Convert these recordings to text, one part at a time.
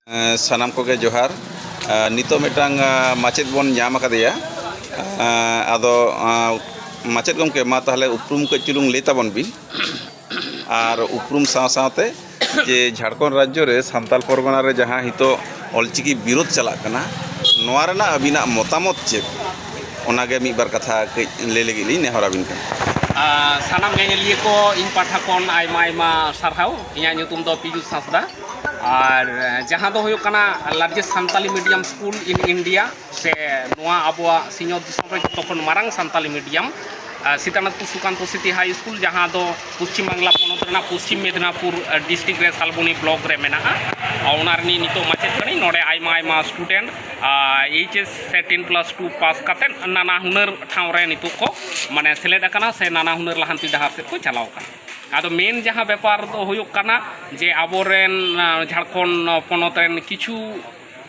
सानाम कोगे जोहार नितो मिटांग माचेद बोन नाम आकादेया आदो माचेद गमके मा ताहले उपरुम को चुलुंग लेता बन बिन और उपरुम साव सावते जे झारखंड राज्य रे सान्ताल परगना रे जहां हितो ऑलचिकी विरोध चला कना नोआ रेना अबिना मतामत चेक ओनागे मी बार कथा ले लेगिली नेहरा बिन का सानाम गेलिए को इन पाठा कोन आयमा आयमा सारहाव इया nyutum do Piyush Hasda और जहाँ दो हुयो कना largest Santali medium school in India से नोआ अबुआ सिंह दिसम रे तखन मारांग Santali medium Sitanathpur Sukanta city high school जहाँ दो पश्चिम बांग्ला पनत रेना पश्चिम मेदिनीपुर डिस्ट्रिक्ट रे सालबनी ब्लॉक रे मेना ओनारनी नितो माचेत कनी नोडे आयमा आयमा स्टूडेंट एचएस से 10+2 पास काते नाना हुनर ठाव रे नितो को माने सेलेद अकना से नाना हुनर लहांती डहार से को चलाव का आदो मेन जहाँ व्यापार तो हुयो कना जे आबोरेन झारखंड पनत रेन किछु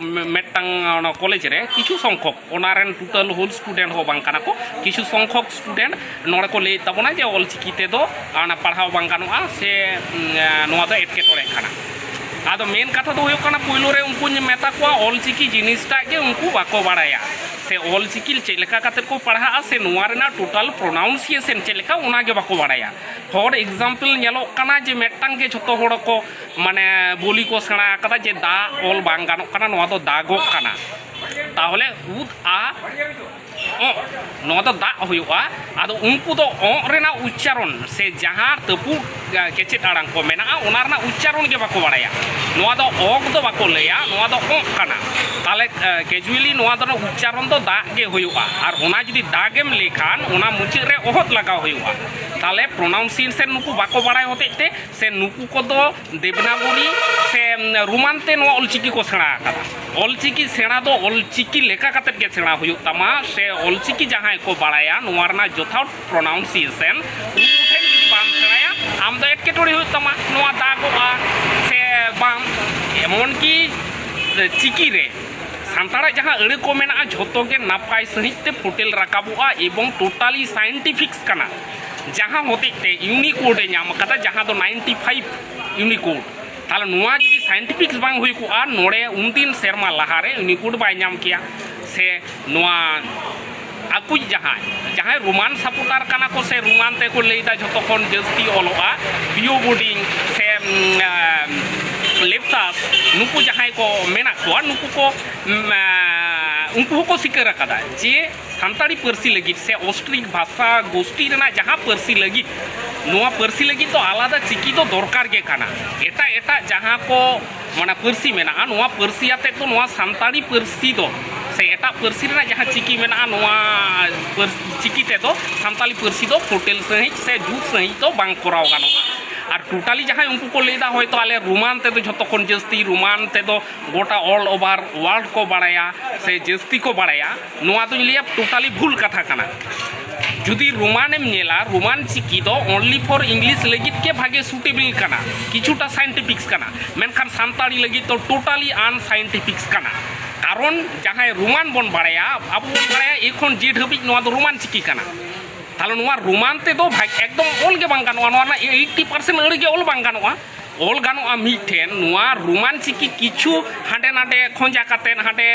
मेटांग कॉलेज रे किछु संख्यक ओनारेन टोटल होल स्टूडेंट हो बांग काना को किछु संख्यक स्टूडेंट नोडे को ले तबना जे ऑलचिकी ते दो आना पढ़ाव बांग गानुआ से नोआ दो एटकेटोरे खाना आदो मेन कथा दो हुयो कना पुइलो रे उनको मेता को ऑलचिकी जिनिसटा के उनको बाको बाड़ाया से ऑलचिकी चेलेका काते को पढ़ा से नोआ रेना टोटल प्रोनाउंसिएशन चेलेका उनागे बाको बाड़ाया फॉर एग्जाम्पल नेलो कना जे मेटांग के झतो होड़ को माने बोली को सेणा कदा जे दा ऑल बांग गानो कना नोआ दो दागो कना ताहले उद आ नोआ दो दा हुयुआ आदो उनको दो रेना उच्चारण से जहां तपु केचेट आड़ांग को मेना ओना रेना उच्चारण के बाको बाड़ाया नोआ दो ओग दो बाको लेया नोआ दो कना ताले कैजुअली नोआ दो उच्चारण दो दा गे हुयुआ और ओना जदि दागेम लेखान ओना मुचित रे ओहत लगाव हुयुआ ताले प्रोनाउंसिएशन नुकु बाको बाड़ाय होतेते से नुकु को दो देवनागरी से रुमानते नो ऑलचिकी को सेणा आकादा ऑलचिकी सेणा दो ऑलचिकी लेखा काते के सेणा हुयुग तमा से ऑलचिकी जहां को बाड़ाया नोआ रेना जोथाउट प्रोनाउंसिएशन उनको ठेन जदि बाम सेणाया आम दो एटकेटोरे हुयुग तमा नोआ दागोआ से बाम एमन की चिकी रे सान्ताड़ा जहाँ अड़े को मेना झोतो के नापाय सहित फुटेल राकाबुआ एवं टोटाली साइंटिफिक्स कना जहाँ होते ते यूनिकोड नाम कदा जहाँ दो 95 यूनिकोड ताले नोआ जदि साइंटिफिक्स बांग हुई को नोड़े उनदिन सेरमा लहारे यूनिकोड बाय नाम किया से नोआ आकुज जहाँ रोमान सपोर्टार कना को से रोमान ते को लेदा झोतो खन जस्ती ओलोआ बियो बोर्डिंग से लेप्सास नुकु जहाँ को मेना को नुकु को उनको को सिकर कदा जे सान्ताड़ी पर्सी लगित से ऑस्ट्रिक भाषा गोष्ठी रेना जहाँ पर्सी लगित नोआ पर्सी लगित तो आलादा चिकी तो दरकार के काना एटा एटा जहाँ को माना पर्सी मेना नोआ पर्सी आते तो नोआ सान्ताड़ी पर्सी दो से एटा पर्सी रेना जहाँ चिकी मेना नोआ चिकी ते तो सान्ताली पर्सी दो होटल सही से जुट सही तो बांग कराव गानो और टोटाली जहाँ उनको को लेदा हो तो आले रोमान ते तो झतो खन जस्ती रोमान ते तो गोटा ऑल ओवर वर्ल्ड को बाड़ाया से जस्ती को बाड़ाया नोआ तो लिया टोटाली भूल कथा कना जुदी रोमानेम नेला रोमान चिकी दो ओनली फॉर इंग्लिश लगित के भागे सुटेबल कना किछुटा साइंटिफिक्स कना मेनखान सान्ताड़ी लगित तो टोटाली अनसाइंटिफिक्स कना कारण जहाँ रोमान बन बाड़ाया अब बन बाड़ाया एखन जे ढाबी नोआ दो रोमान चिकी कना ताले नोआ रोमान ते दो भाग एकदम ऑल के बांग गानोआ नोआ 80% अड़ी के ऑल बांग गानोआ ऑल गानोआ मिठेन नोआ रोमान चिकी किछु हांडे नाडे खोंजा काते हांडे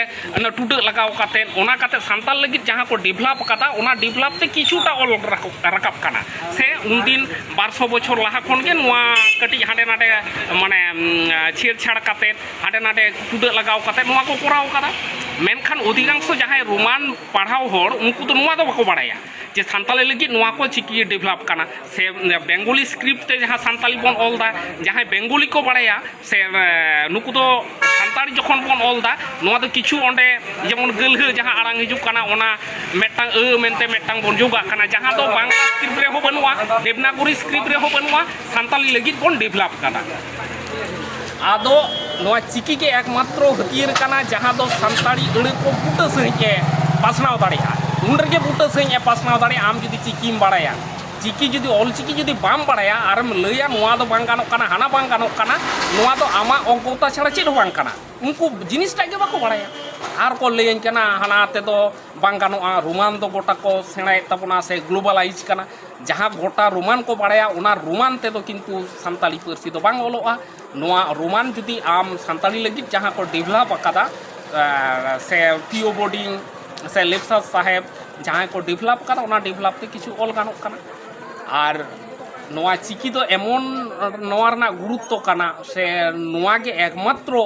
टुडा लगाव काते ओना काते सान्ताल लगित जहाँ को डेवलप काता ओना डेवलप ते किछुटा ऑल राकाब काना से उनदिन 1200 बछर लाहा खन के नोआ कटी हांडे नाडे माने छेड़छाड़ काते हांडे नाडे टुडा लगाव काते नोआ को कराव कादा मेनखान अधिकांश जहाँ रोमान पढ़ाव होड़ उनको तो नोआ दो बाको बाड़ाया जे सान्ताली लगी नोआ को चिकी डेवलप करना से बेंगोली स्क्रिप्ट ते जहाँ सान्ताली बन ऑलदा जहाँ बेंगोली को बाड़ाया से नुकु दो सान्ताली जखन बन ऑलदा नोआ दो किछु ओंडे जेमन गलह जहाँ आड़ांग हिजुग कना ओना मेटांग मेनते मेटांग बन जोगा कना जहाँ दो बांग्ला स्क्रिप्ट रे हो बनुआ देवनागरी स्क्रिप्ट रे हो बनुआ सान्ताली लगी बन डेवलप कना आदो नोआ चिकी के एकमात्र हथियार कना जहाँ दो सान्ताड़ी अड़े को बुटा सही के पासनाव दाड़ेया उन रगे बुटा सही पासनाव दाड़े आम जुदी चिकीम बाड़ाया चिकी जुदी ऑलचिकी जुदी बाम बाड़ाया आरम लैया नोआ दो बांग गानोग काना हाना बांग गानोग काना नोआ दो आमा अंगता छाड़ा चेद हो बांग काना उनको जिनिसटा गे बाको बाड़ाया आर को लैयन काना हाना ते दो बांग गानोगा रोमान दो गोटा को सेणायेद ताबोना से ग्लोबालाइज काना जहाँ गोटा रोमान को बाड़ाया उना रोमान ते दो किन्तु सान्ताली पार्सी दो बांग ओलोगा नोआ रोमान जुदी आम सान्ताली लगित जहाँ को डेभलप आकादा से पीओ बोर्डिंग से लेप्सा साहेब जहाँ को डेभलप कादा उना डेभलप ते किछु ऑल गानोग काना और नोआ चिकी दो एमन नोआ रना गुरुत्व काना से नोआ गे एकमात्र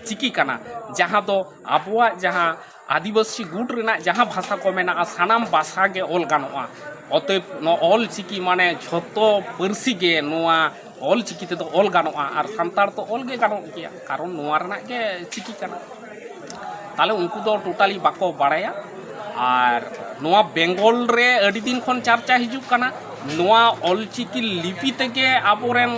चिकी काना जहाँ दो आबुआ जहाँ आदिवासी गुट रेना जहाँ भाषा को मेना सानाम भाषा गे ऑल गानोगा अतएव नो ऑल चिकी माने झोतो पार्सी गे नोआ ऑल चिकी ते दो ऑल गानोगा और सान्ताड़ तो ऑल गे गानोग गया कारण नोआ रना गे चिकी काना ताले उनको दो टोटाली बाको बाड़ाया और नोआ बेंगल रे अड़ी दिन खन चर्चा हिजुग काना नोआ ऑलचिकी लिपि तेगे आबोरेन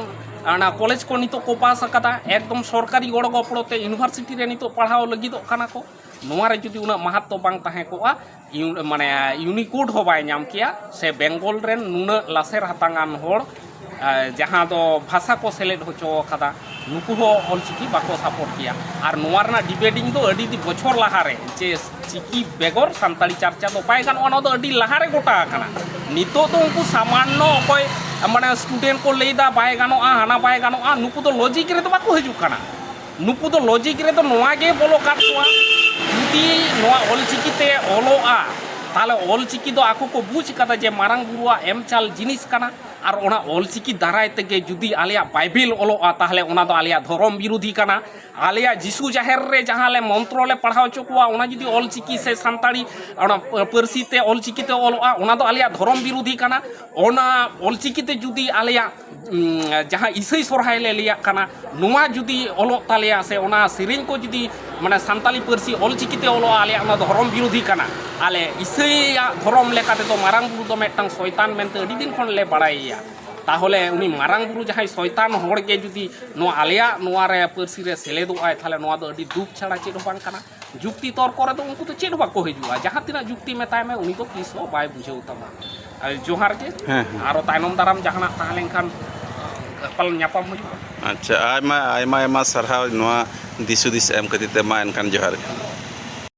आना कॉलेज को नितो को पास अकादा एकदम सरकारी गड़ गपड़ोते यूनिवर्सिटी रे नितो पढ़ाओ लगिदो काना को नोआ रे जुदी उना महत्व बांग ताहे कोआ माने यूनिकोड हो बाय नाम किया से बेंगल रेन नुना लासेर हातांगान होड़ जहाँ दो भाषा को सेलेक्ट होचो कादा नुकु हो ऑलचिकी बाको सपोर्ट किया और नोआ रना डिबेटिंग दो अड़ी दी बछर लाहारे जे चिकी बेगर सान्ताली चर्चा दो पाए गान ओना दो अड़ी लाहारे गोटा काना नितो तो उनको सामान्य अकोय माने स्टूडेंट को लेदा बाय गानोआ हाना बाय गानोआ नुकु दो लॉजिक रे तो बाको हिजुग काना नुकु दो लॉजिक रे तो नोआ गे बोलो काटवा जुदी नोआ ऑलचिकी ते ओलोआ ताले ऑलचिकी दो आको को बुझ कादा जे मारांग बुरुआ एम चाल जिनिस काना और ओना ऑलचिकी दाराय तेगे जुदी आलिया बाइबल ओलोआ ताहले ओना दो आलिया धर्म विरोधी काना आलिया जिसु जाहेर रे जहाँ ले मंत्र ले पढ़ाओ चुकवा ओना जुदी ऑलचिकी से सान्ताड़ी ओना पार्सी ते ऑलचिकी ते ओलोआ ओना दो आलिया धर्म विरोधी काना ओना ऑलचिकी ते जुदी आलिया जहाँ ईसाई सोरहाय ले लिया काना नुआ जुदी ओलो तालिया से ओना सिरिंग को जुदी माने सान्ताली पार्सी ऑलचिकी ते ओलोआ आलिया ओना धर्म विरोधी काना आले ईसाई धर्म लेकाते तो मारांग बुरु दो मेटटांग शयतान मेनते अड़ी दिन खन ले बाड़ाइया ताहले उनी मारांग बुरु जहाँ शयतान होड़ गे जुदी नो आलिया नोआ रे पार्सी रे सेलेदोआय थाले नोआ दो अड़ी दुख छाड़ा चेद बांग काना जुक्ति तर्क रे दो उनको तो चेद बाको हिजुआ जहाँ तिना जुक्ति मेताय में उनी तो किस हो बाय बुझेउ तमा जोहार के आरो तायनम दाराम जहाना ताहलेन खान पल ᱧᱟᱯᱟᱢ हुई अच्छा आयमा आयमा आयमा सरहाव नोआ दिसुदिस एम खातिर ते मा एनखान जोहार